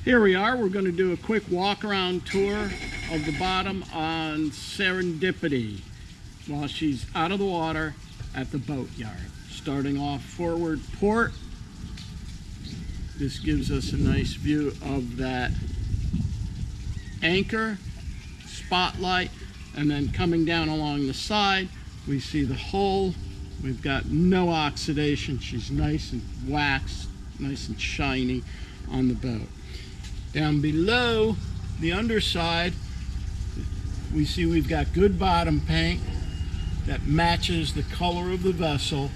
Here we are. We're going to do a quick walk around tour of the bottom on Serendipity while she's out of the water at the boat yard. Starting off forward port. This gives us a nice view of that anchor, spotlight, and then coming down along the side, we see the hull. We've got no oxidation. She's nice and waxed, nice and shiny on the boat. Down below the underside, we see we've got good bottom paint that matches the color of the vessel.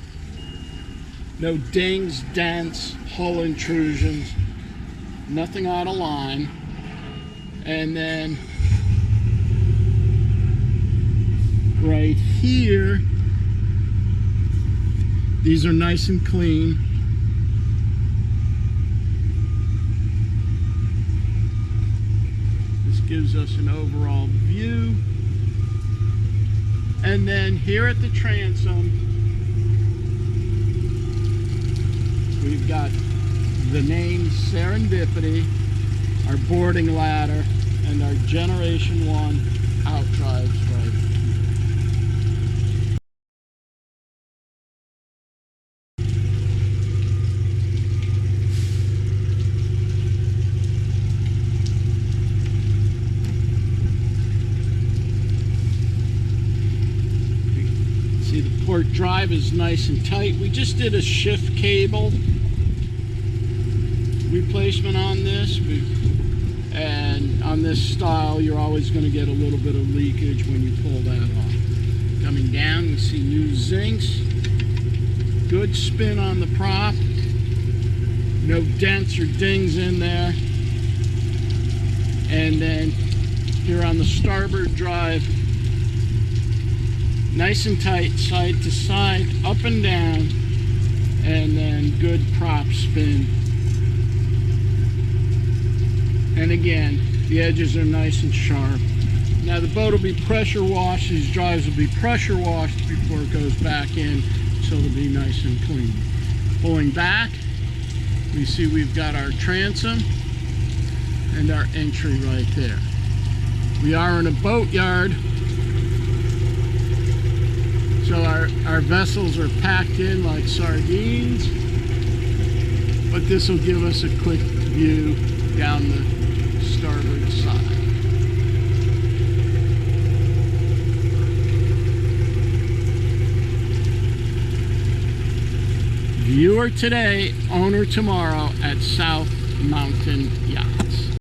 No dings, dents, hull intrusions, nothing out of line. And then right here, these are nice and clean. This gives us an overall view. And then here at the transom, we've got the name Serendipity, our boarding ladder, and our Generation 1 Outdrives right. See, the port drive is nice and tight. We just did a shift cable replacement on this, and on this style you're always going to get a little bit of leakage when you pull that off. Coming down, we see new zincs, good spin on the prop, no dents or dings in there. And then here on the starboard drive, nice and tight, side to side, up and down, and then good prop spin. And again, the edges are nice and sharp. Now the boat will be pressure washed. These drives will be pressure washed before it goes back in, so it'll be nice and clean. Pulling back, we see we've got our transom and our entry right there. We are in a boat yard, so our vessels are packed in like sardines, but this will give us a quick view down the starboard side. Viewer today, owner tomorrow at South Mountain Yachts.